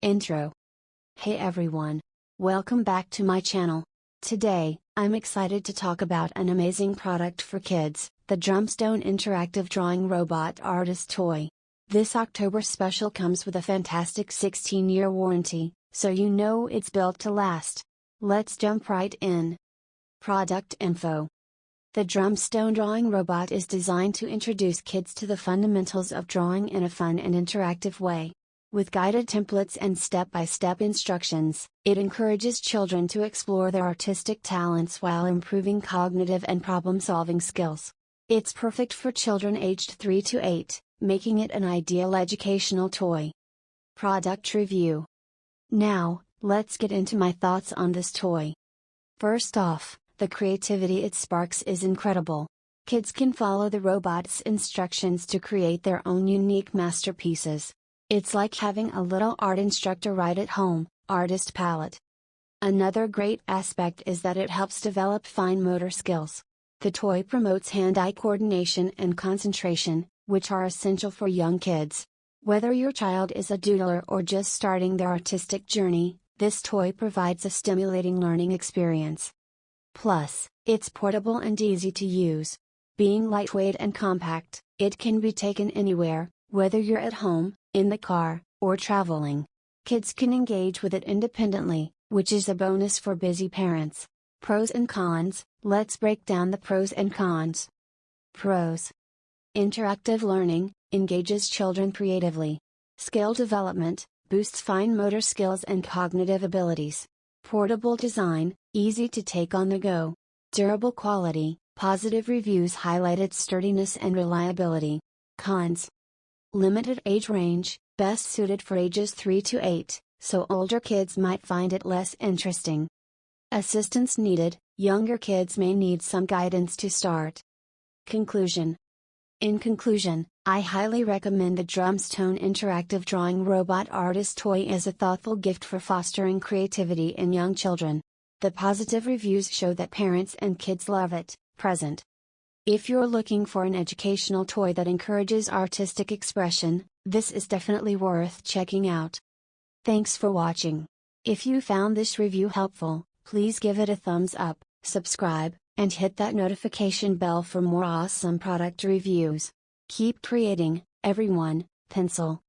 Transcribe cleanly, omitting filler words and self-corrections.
Intro. Hey everyone. Welcome back to my channel. Today, I'm excited to talk about an amazing product for kids, the Drumstone Interactive Drawing Robot Artist Toy. This October special comes with a fantastic 16-year warranty, so you know it's built to last. Let's jump right in. Product info. The Drumstone Drawing Robot is designed to introduce kids to the fundamentals of drawing in a fun and interactive way. With guided templates and step-by-step instructions, it encourages children to explore their artistic talents while improving cognitive and problem-solving skills. It's perfect for children aged 3 to 8, making it an ideal educational toy. Product review. Now, let's get into my thoughts on this toy. First off, the creativity it sparks is incredible. Kids can follow the robot's instructions to create their own unique masterpieces. It's like having a little art instructor right at home, Artist Palette. Another great aspect is that it helps develop fine motor skills. The toy promotes hand-eye coordination and concentration, which are essential for young kids. Whether your child is a doodler or just starting their artistic journey, this toy provides a stimulating learning experience. Plus, it's portable and easy to use. Being lightweight and compact, it can be taken anywhere, whether you're at home, in the car, or traveling. Kids can engage with it independently, which is a bonus for busy parents. Pros and cons. Let's break down the pros and cons. Pros. Interactive learning, engages children creatively. Skill development, boosts fine motor skills and cognitive abilities. Portable design, easy to take on the go. Durable quality, positive reviews highlight its sturdiness and reliability. Cons. Limited age range, best suited for ages 3 to 8, so older kids might find it less interesting. Assistance needed, younger kids may need some guidance to start. Conclusion. In conclusion, I highly recommend the Drumstone Interactive Drawing Robot Artist Toy as a thoughtful gift for fostering creativity in young children. The positive reviews show that parents and kids love it. Present. If you're looking for an educational toy that encourages artistic expression, this is definitely worth checking out. Thanks for watching. If you found this review helpful, please give it a thumbs up, subscribe, and hit that notification bell for more awesome product reviews. Keep creating, everyone. Pencil.